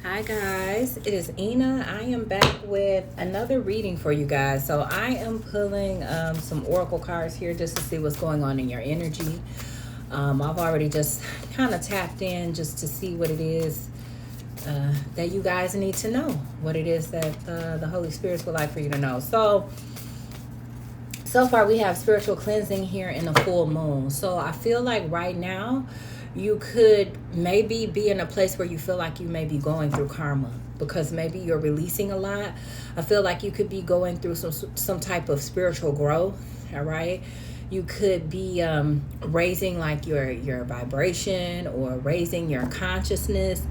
Hi guys, it is Ina. I am back with another reading for you guys. So I am pulling some oracle cards here just to see what's going on in your energy. I've already just kind of tapped in just to see what it is that you guys need to know, what it is that the Holy Spirits would like for you to know. So far we have spiritual cleansing here in the full moon. So I feel like right now you could maybe be in a place where you feel like you may be going through karma because maybe you're releasing a lot. I feel like you could be going through some type of spiritual growth. All right, you could be raising like your vibration or raising your consciousness.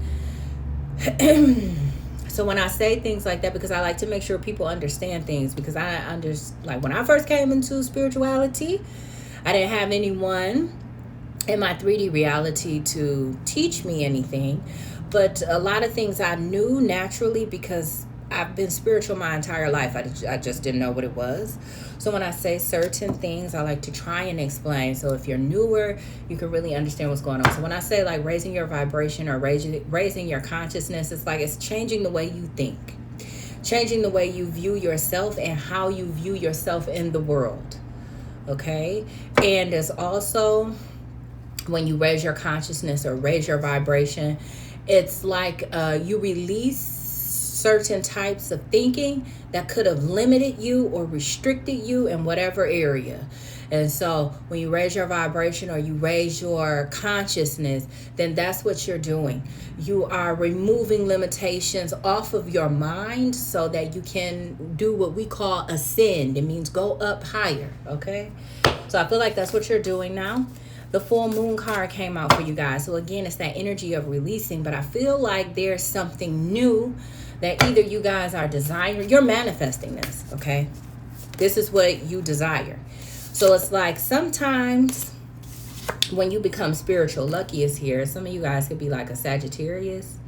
So when I say things like that, because I like to make sure people understand things, because like when I first came into spirituality, I didn't have anyone in my 3D reality to teach me anything, but a lot of things I knew naturally because I've been spiritual my entire life. I just didn't know what it was. So when I say certain things, I like to try and explain. So if you're newer, you can really understand what's going on. So when I say like raising your vibration or raising your consciousness, it's like it's changing the way you think, changing the way you view yourself and how you view yourself in the world. Okay? And there's also, when you raise your consciousness or raise your vibration, it's like you release certain types of thinking that could have limited you or restricted you in whatever area. And so when you raise your vibration or you raise your consciousness, then that's what you're doing. You are removing limitations off of your mind so that you can do what we call ascend. It means go up higher, okay? So I feel like that's what you're doing now. The full moon card came out for you guys. So again, it's that energy of releasing, but I feel like there's something new that either you guys are desiring. You're manifesting this, okay? This is what you desire. So it's like sometimes when you become spiritual, lucky is here. Some of you guys could be like a Sagittarius,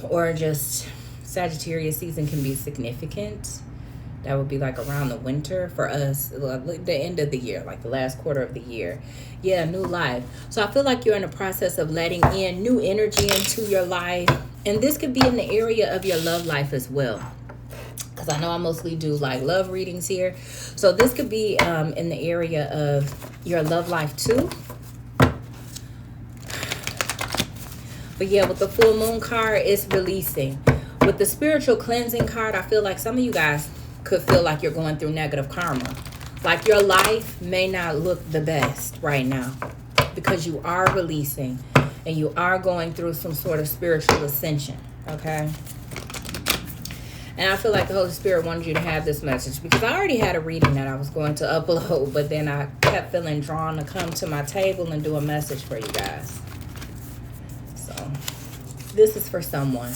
or just Sagittarius season can be significant. That would be like around the winter for us, the end of the year, like the last quarter of the year. Yeah, new life. So I feel like you're in the process of letting in new energy into your life. And this could be in the area of your love life as well, because I know I mostly do like love readings here. So this could be in the area of your love life too. But yeah, with the full moon card, it's releasing. With the spiritual cleansing card, I feel like some of you guys could feel like you're going through negative karma. Like your life may not look the best right now because you are releasing and you are going through some sort of spiritual ascension, okay? And I feel like the Holy Spirit wanted you to have this message because I already had a reading that I was going to upload, but then I kept feeling drawn to come to my table and do a message for you guys. So this is for someone.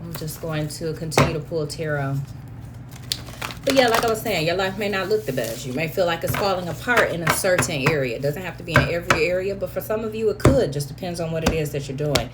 I'm just going to continue to pull tarot. But yeah, like I was saying, your life may not look the best. You may feel like it's falling apart in a certain area. It doesn't have to be in every area, but for some of you it could. Just depends on what it is that you're doing.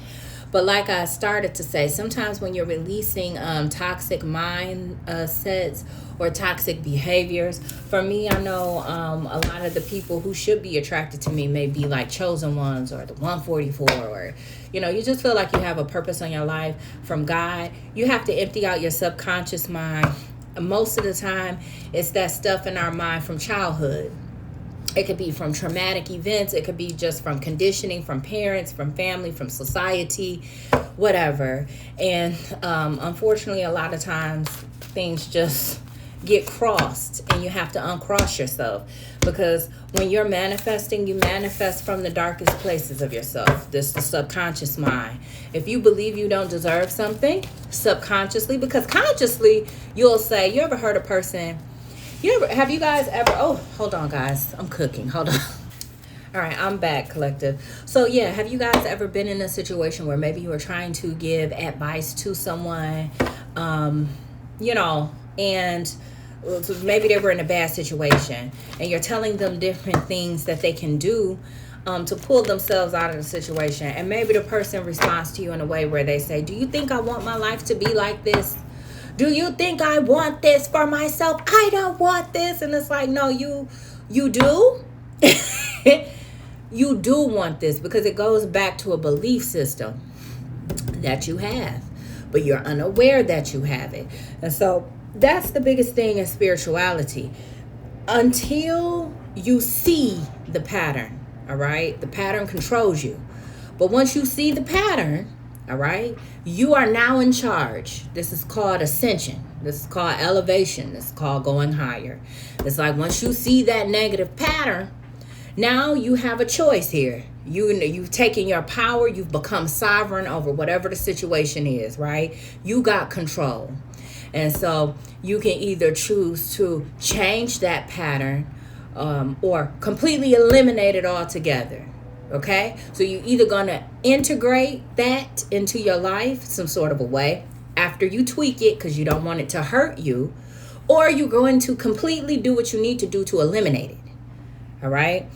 But like I started to say, sometimes when you're releasing toxic mind sets or toxic behaviors, for me, I know a lot of the people who should be attracted to me may be like chosen ones or the 144, or you just feel like you have a purpose on your life from God. You have to empty out your subconscious mind. Most of the time, it's that stuff in our mind from childhood. It could be from traumatic events. It could be just from conditioning, from parents, from family, from society, whatever. And unfortunately, a lot of times things just get crossed and you have to uncross yourself, because when you're manifesting, you manifest from the darkest places of yourself. This is the subconscious mind. If you believe you don't deserve something subconsciously, because consciously you'll say, you ever heard a person, have you guys ever, oh, hold on guys, I'm cooking, hold on. All right, I'm back, collective. So yeah, have you guys ever been in a situation where maybe you were trying to give advice to someone, and so maybe they were in a bad situation and you're telling them different things that they can do to pull themselves out of the situation, and maybe the person responds to you in a way where they say, do you think I want my life to be like this? Do you think I want this for myself? I don't want this. And it's like, no, you do. you do want this because it goes back to a belief system that you have, but you're unaware that you have it. And so that's the biggest thing in spirituality. Until you see the pattern, all right? The pattern controls you. But once you see the pattern, all right, you are now in charge. This is called ascension. This is called elevation. This is called going higher. It's like once you see that negative pattern, now you have a choice here. You've taken your power. You've become sovereign over whatever the situation is, right? You got control. And so you can either choose to change that pattern or completely eliminate it altogether. Okay? So you're either going to integrate that into your life some sort of a way after you tweak it because you don't want it to hurt you, or you're going to completely do what you need to do to eliminate it. All right?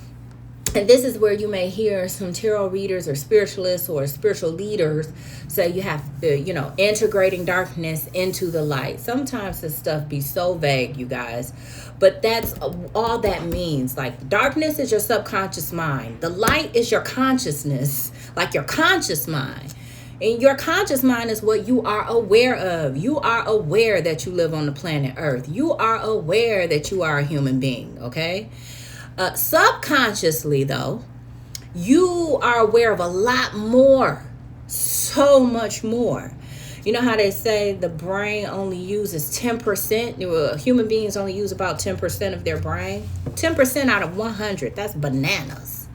And this is where you may hear some tarot readers or spiritualists or spiritual leaders say you have to, integrating darkness into the light. Sometimes this stuff be so vague, you guys. But that's all that means. Like, darkness is your subconscious mind. The light is your consciousness, like your conscious mind. And your conscious mind is what you are aware of. You are aware that you live on the planet Earth. You are aware that you are a human being, okay? Subconsciously, though, you are aware of a lot more, so much more. You know how they say the brain only uses 10%? Human beings only use about 10% of their brain. 10% out of 100, that's bananas.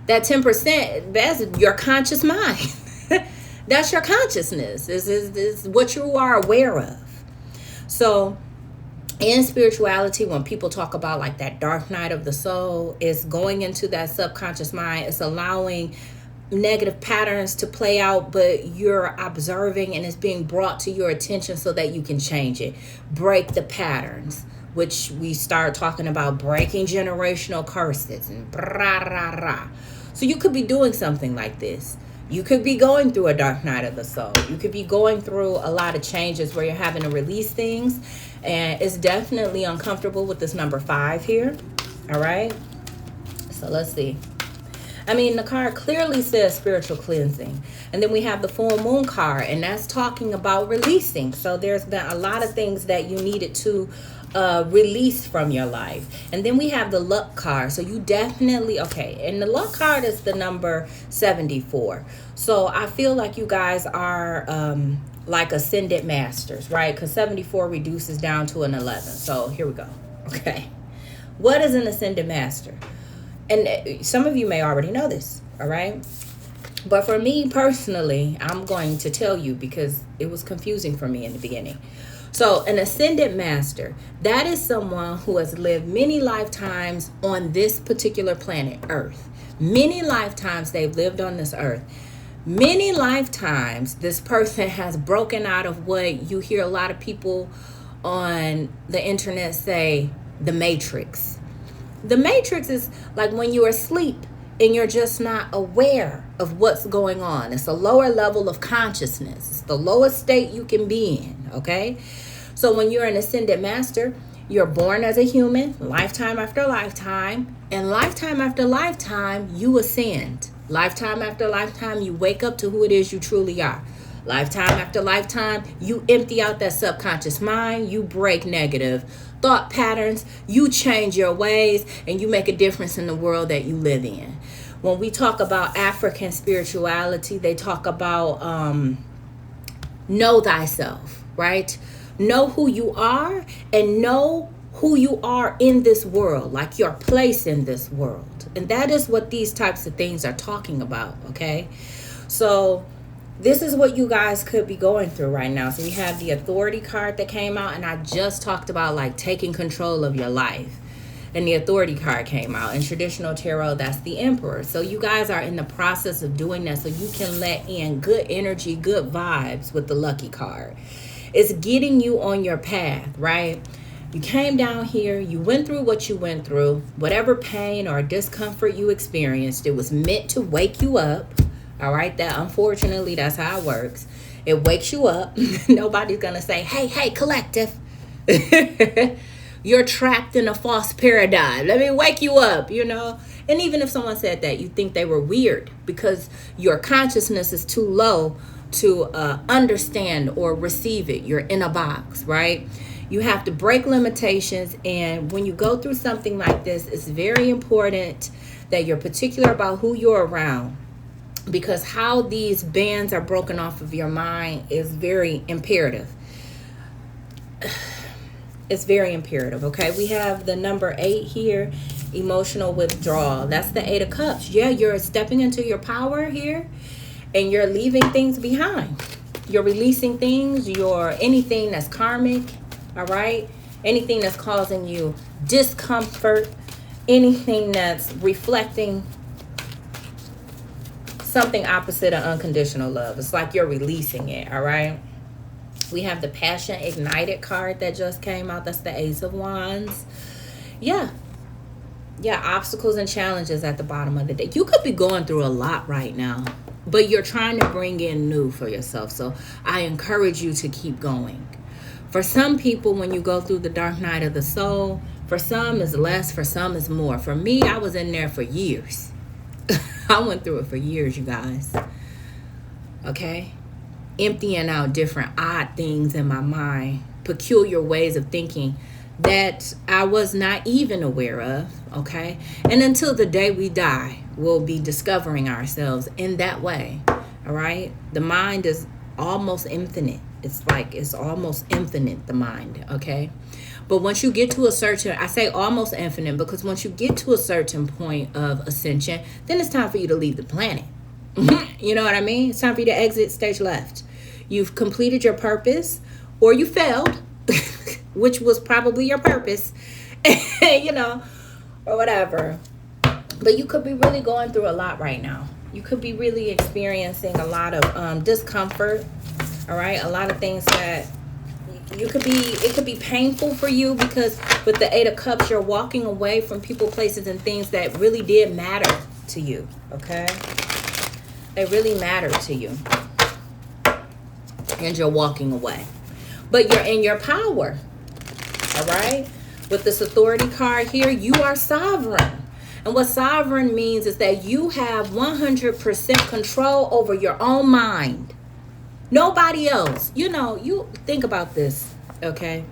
That 10%, that's your conscious mind. That's your consciousness. This is what you are aware of. So in spirituality, when people talk about like that dark night of the soul, it's going into that subconscious mind. It's allowing negative patterns to play out, but you're observing and it's being brought to your attention so that you can change it. Break the patterns, which we start talking about breaking generational curses and rah, rah, rah. So you could be doing something like this. You could be going through a dark night of the soul. You could be going through a lot of changes where you're having to release things. And it's definitely uncomfortable with this number 5 here. All right. So let's see. I mean, the card clearly says spiritual cleansing. And then we have the full moon card, and that's talking about releasing. So there's been a lot of things that you needed to release from your life. And then we have the luck card. So you definitely, okay, and the luck card is the number 74. So I feel like you guys are like ascended masters, right? Because 74 reduces down to an 11. So here we go. Okay. What is an ascended master? And some of you may already know this, all right? But for me personally, I'm going to tell you because it was confusing for me in the beginning. So an ascended master, that is someone who has lived many lifetimes on this particular planet, Earth. Many lifetimes they've lived on this earth. Many lifetimes this person has broken out of what you hear a lot of people on the internet say, the matrix. The matrix is like when you're asleep and you're just not aware of what's going on. It's a lower level of consciousness. It's the lowest state you can be in, okay? So when you're an ascended master, you're born as a human, lifetime after lifetime, and lifetime after lifetime, you ascend. Lifetime after lifetime, you wake up to who it is you truly are. Lifetime after lifetime, you empty out that subconscious mind, you break negative thought patterns, you change your ways, and you make a difference in the world that you live in. When we talk about African spirituality, they talk about know thyself, right? Know who you are and know who you are in this world, like your place in this world. And that is what these types of things are talking about, okay? So this is what you guys could be going through right now. So we have the authority card that came out, and I just talked about like taking control of your life. And the authority card came out. In traditional tarot, that's the emperor. So you guys are in the process of doing that so you can let in good energy, good vibes with the lucky card. It's getting you on your path, right? You came down here, you went through what you went through, whatever pain or discomfort you experienced, it was meant to wake you up. All right, that unfortunately, that's how it works. It wakes you up. Nobody's going to say, hey, collective. You're trapped in a false paradigm. Let me wake you up, And even if someone said that, you think they were weird because your consciousness is too low to understand or receive it. You're in a box, right? You have to break limitations. And when you go through something like this, it's very important that you're particular about who you're around, because how these bands are broken off of your mind is very imperative. It's very imperative, okay? We have the number 8 here, emotional withdrawal. That's the 8 of Cups. Yeah, you're stepping into your power here, and you're leaving things behind. You're releasing things, anything that's karmic, all right? Anything that's causing you discomfort, anything that's reflecting something opposite of unconditional love. It's like you're releasing it, all right? We have the Passion Ignited card that just came out. That's the Ace of Wands. Yeah, obstacles and challenges at the bottom of the day. You could be going through a lot right now, but you're trying to bring in new for yourself. So I encourage you to keep going. For some people, when you go through the dark night of the soul, for some is less, for some is more. For me, I was in there for years. I went through it for years, you guys. Okay? Emptying out different odd things in my mind, peculiar ways of thinking that I was not even aware of, okay? And until the day we die, we'll be discovering ourselves in that way, all right? The mind is almost infinite. It's almost infinite, the mind, okay? But once you get to a certain, I say almost infinite because once you get to a certain point of ascension, then it's time for you to leave the planet. You know what I mean? It's time for you to exit stage left. You've completed your purpose, or you failed, which was probably your purpose, or whatever. But you could be really going through a lot right now. You could be really experiencing a lot of discomfort, all right? A lot of things that it could be painful for you, because with the 8 of Cups, you're walking away from people, places, and things that really did matter to you, okay? They really matter to you. And you're walking away. But you're in your power, all right? With this authority card here, you are sovereign. And what sovereign means is that you have 100% control over your own mind. Nobody else. You think about this, okay?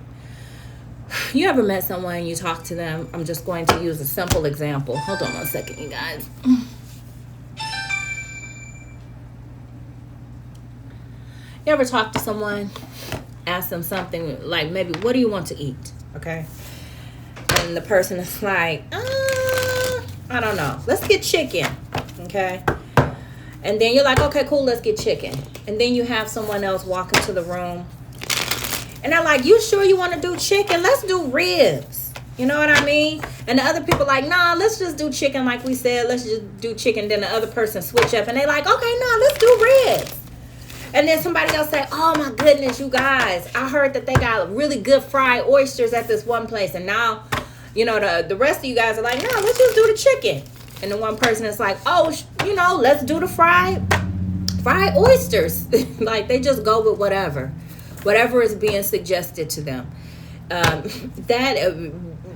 You ever met someone and you talk to them? I'm just going to use a simple example. Hold on one second, you guys. You ever talk to someone, ask them something like maybe, what do you want to eat? Okay. And the person is like, I don't know. Let's get chicken. Okay. And then you're like, okay, cool, let's get chicken. And then you have someone else walk into the room. And they're like, you sure you want to do chicken? Let's do ribs. You know what I mean? And the other people like, nah, let's just do chicken like we said. Let's just do chicken. Then the other person switch up and they like, okay, no, let's do ribs. And then somebody else say, oh my goodness, you guys, I heard that they got really good fried oysters at this one place. And now, the rest of you guys are like, no, let's just do the chicken. And the one person is like, oh, let's do the fried oysters. Like they just go with whatever is being suggested to them.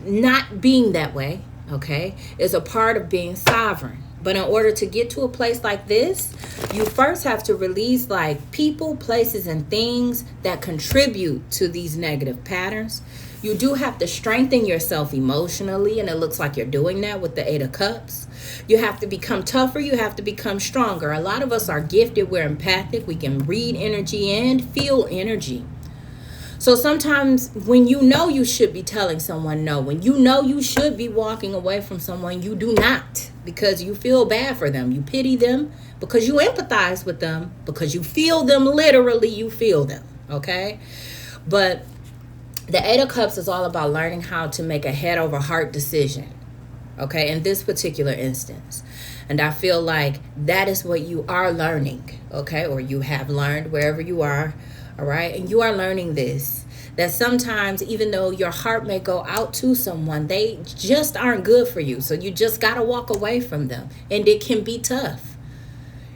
Not being that way, okay, is a part of being sovereign. But in order to get to a place like this, you first have to release like people, places, and things that contribute to these negative patterns. You do have to strengthen yourself emotionally, and it looks like you're doing that with the 8 of Cups. You have to become tougher. You have to become stronger. A lot of us are gifted. We're empathic. We can read energy and feel energy. So sometimes when you should be telling someone no, when you should be walking away from someone, you do not, because you feel bad for them. You pity them because you empathize with them, because you feel them. Literally, you feel them. Okay. But the 8 of Cups is all about learning how to make a head over heart decision. Okay. In this particular instance. And I feel like that is what you are learning. Okay. Or you have learned wherever you are. All right. And you are learning this, that sometimes even though your heart may go out to someone, they just aren't good for you. So you just got to walk away from them. And it can be tough.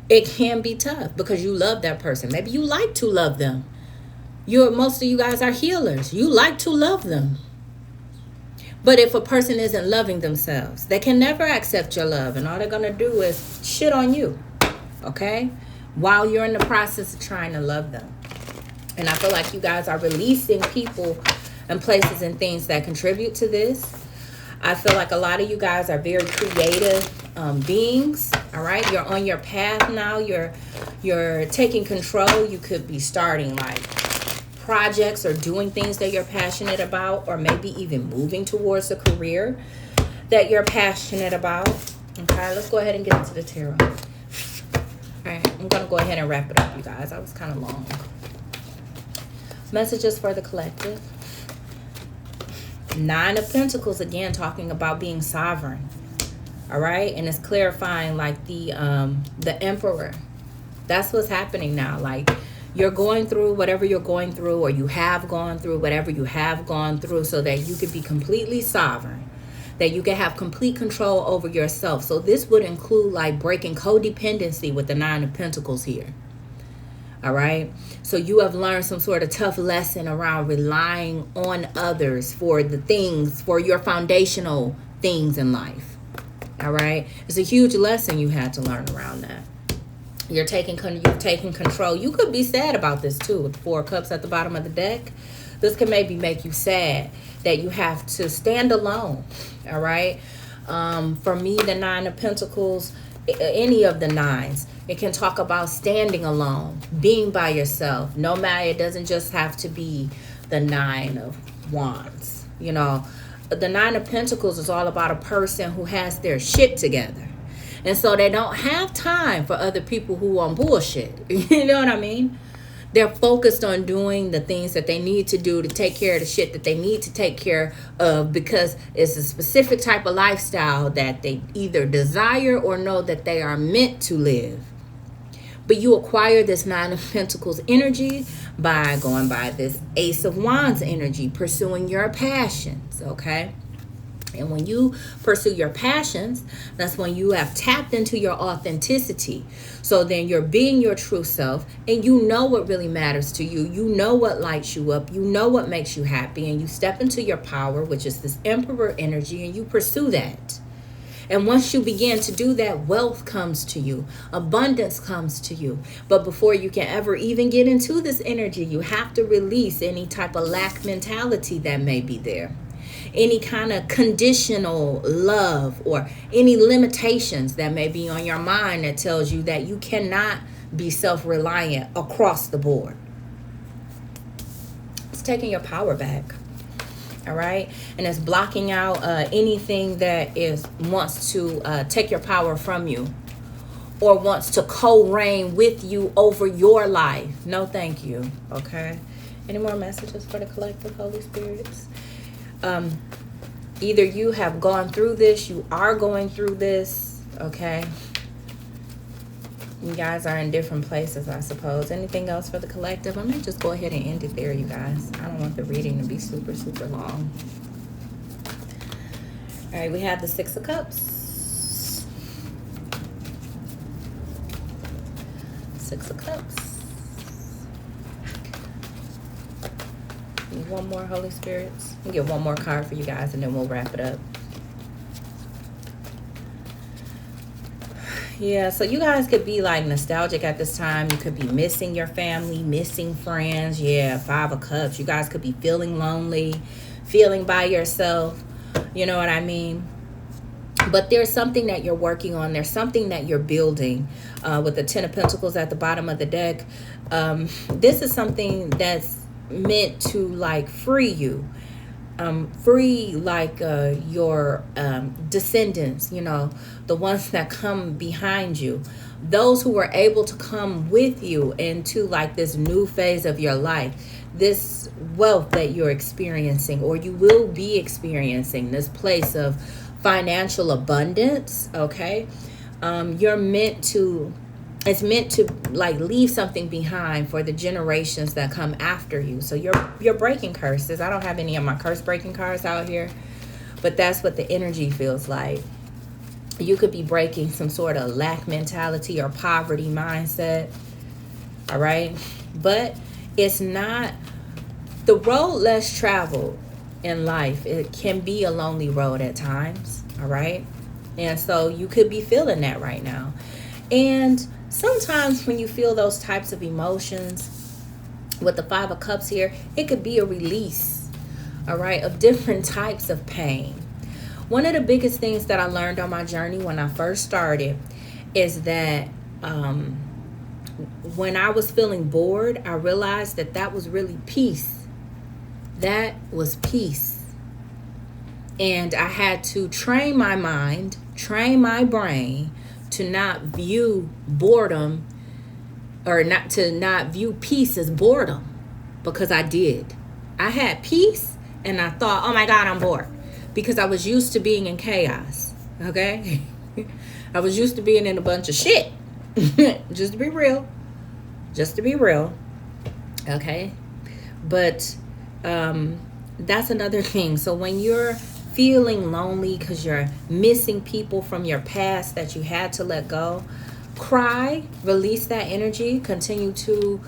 It can be tough because you love that person. Maybe you like to love them. Most of you guys are healers. You like to love them. But if a person isn't loving themselves, they can never accept your love. And all they're going to do is shit on you. Okay? While you're in the process of trying to love them. And I feel like you guys are releasing people and places and things that contribute to this. I feel like a lot of you guys are very creative beings. All right? You're on your path now. You're taking control. You could be starting like projects or doing things that you're passionate about, or maybe even moving towards a career that you're passionate about. Okay, let's go ahead and get into the tarot. All right, I'm going to go ahead and wrap it up, you guys. That was kind of long. Messages for the collective. 9 of Pentacles, again, talking about being sovereign. All right, and it's clarifying like the Emperor. That's what's happening now. Like, you're going through whatever you're going through, or you have gone through whatever you have gone through, so that you can be completely sovereign, that you can have complete control over yourself. So this would include like breaking codependency with the 9 of Pentacles here. All right. So you have learned some sort of tough lesson around relying on others for the things, for your foundational things in life. All right. It's a huge lesson you had to learn around that. You've taken control. You could be sad about this too, with the 4 of Cups at the bottom of the deck. This can maybe make you sad that you have to stand alone. All right. For me, the 9 of Pentacles, any of the 9s, it can talk about standing alone, being by yourself. No matter, it doesn't just have to be the 9 of Wands. You know, the 9 of Pentacles is all about a person who has their shit together. And so they don't have time for other people who want bullshit. You know what I mean? They're focused on doing the things that they need to do to take care of the shit that they need to take care of, because it's a specific type of lifestyle that they either desire or know that they are meant to live. But you acquire this 9 of Pentacles energy by going by this Ace of Wands energy, pursuing your passions, okay? And when you pursue your passions, that's when you have tapped into your authenticity. So then you're being your true self, and you know what really matters to you. You know what lights you up. You know what makes you happy. And you step into your power, which is this Emperor energy, and you pursue that. And once you begin to do that, wealth comes to you. Abundance comes to you. But before you can ever even get into this energy, you have to release any type of lack mentality that may be there. Any kind of conditional love or any limitations that may be on your mind that tells you that you cannot be self-reliant across the board. It's taking your power back. All right. And it's blocking out anything that wants to take your power from you, or wants to co-reign with you over your life. No, thank you. Okay. Any more messages for the collective, Holy Spirits? Either you have gone through this, you are going through this, okay? You guys are in different places, I suppose. Anything else for the collective? I may just go ahead and end it there, you guys. I don't want the reading to be super, super long. All right, we have the 6 of Cups. 6 of Cups. Need one more, Holy Spirits. I'll get one more card for you guys, and then we'll wrap it up. Yeah, so you guys could be like nostalgic at this time. You could be missing your family, missing friends. Yeah, 5 of Cups. You guys could be feeling lonely, feeling by yourself. You know what I mean? But there's something that you're working on. There's something that you're building. With the 10 of Pentacles at the bottom of the deck. This is something that's meant to like free you. Free like your descendants, you know, the ones that come behind you, those who were able to come with you into like this new phase of your life, this wealth that you're experiencing, or you will be experiencing, this place of financial abundance. Okay. It's meant to like leave something behind for the generations that come after you. So you're breaking curses. I don't have any of my curse breaking cards out here, but that's what the energy feels like. You could be breaking some sort of lack mentality or poverty mindset. All right. But it's not the road less traveled. in life. It can be a lonely road at times, all right? And so you could be feeling that right now. And sometimes when you feel those types of emotions with the Five of Cups here, it could be a release, all right, of different types of pain. One of the biggest things that I learned on my journey when I first started is that when I was feeling bored, I realized that that was really peace. That was peace. And I had to train my mind, train my brain to not view boredom, or not view peace as boredom, because I did. I had peace and I thought, oh my God, I'm bored, because I was used to being in chaos. Okay. I was used to being in a bunch of shit. Just to be real. Okay. But that's another thing. So when you're feeling lonely because you're missing people from your past that you had to let go, cry, release that energy, continue to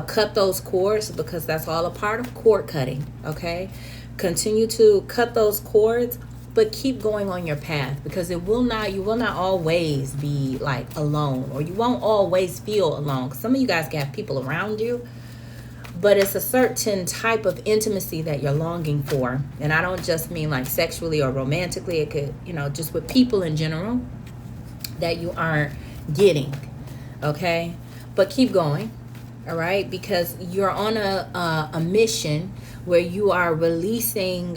cut those cords, because that's all a part of cord cutting. Okay. Continue to cut those cords, but keep going on your path, because you will not always be like alone, or you won't always feel alone. Some of you guys can have people around you, but it's a certain type of intimacy that you're longing for. And I don't just mean like sexually or romantically. It could, just with people in general that you aren't getting. Okay. But keep going. All right. Because you're on a mission where you are releasing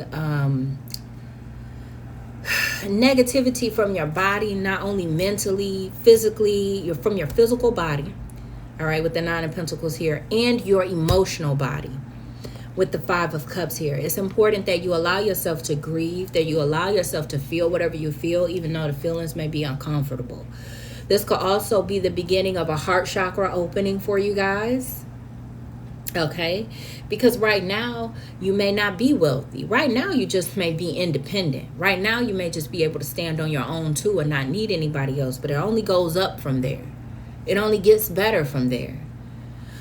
negativity from your body, not only mentally, physically, you're from your physical body, all right, with the Nine of Pentacles here, and your emotional body with the Five of Cups here. It's important that you allow yourself to grieve, that you allow yourself to feel whatever you feel, even though the feelings may be uncomfortable. This could also be the beginning of a heart chakra opening for you guys. Okay, because right now you may not be wealthy. Right now you just may be independent. Right now you may just be able to stand on your own too and not need anybody else. But it only goes up from there. It only gets better from there.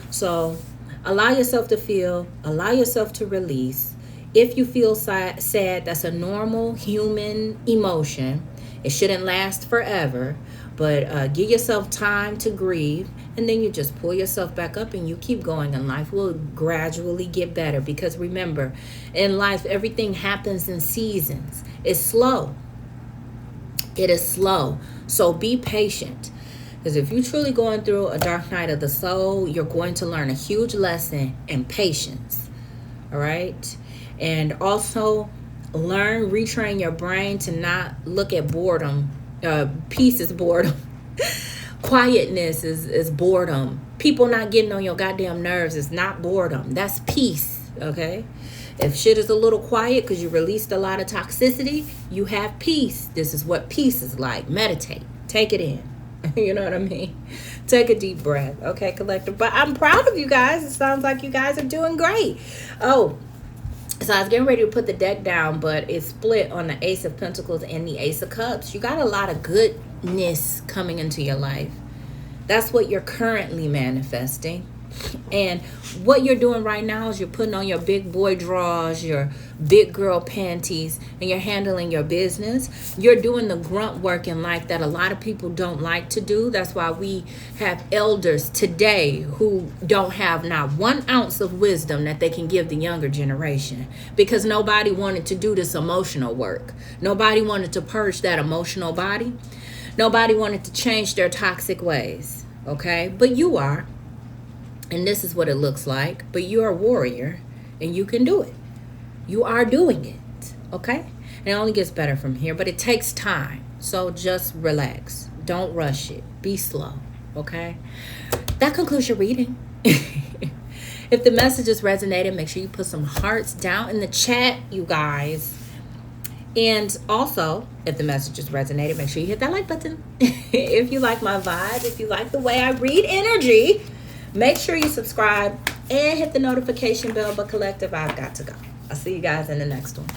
So allow yourself to feel. Allow yourself to release. If you feel sad, that's a normal human emotion. It shouldn't last forever. But give yourself time to grieve, and then you just pull yourself back up and you keep going, and life will gradually get better. Because remember, in life, everything happens in seasons. It's slow. It is slow. So be patient. Because if you're truly going through a dark night of the soul, you're going to learn a huge lesson in patience. All right? And also retrain your brain to not look at boredom. Peace is boredom. Quietness is boredom. People not getting on your goddamn nerves is not boredom. That's peace. Okay. If shit is a little quiet because you released a lot of toxicity, you have peace. This is what peace is like. Meditate. Take it in. You know what I mean? Take a deep breath. Okay, collective. But I'm proud of you guys. It sounds like you guys are doing great. Oh, so I was getting ready to put the deck down, but it's split on the Ace of Pentacles and the Ace of Cups. You got a lot of goodness coming into your life. That's what you're currently manifesting. And what you're doing right now is you're putting on your big boy drawers, your big girl panties, and you're handling your business. You're doing the grunt work in life that a lot of people don't like to do. That's why we have elders today who don't have not 1 ounce of wisdom that they can give the younger generation, because nobody wanted to do this emotional work. Nobody wanted to purge that emotional body. Nobody wanted to change their toxic ways. Okay? But you are. And this is what it looks like. But you're a warrior and you can do it. You are doing it. Okay? And it only gets better from here. But it takes time. So just relax. Don't rush it. Be slow. Okay? That concludes your reading. If the messages resonated, make sure you put some hearts down in the chat, you guys. And also, if the messages resonated, make sure you hit that like button. If you like my vibe, if you like the way I read energy, make sure you subscribe and hit the notification bell. But collective, I've got to go. I'll see you guys in the next one.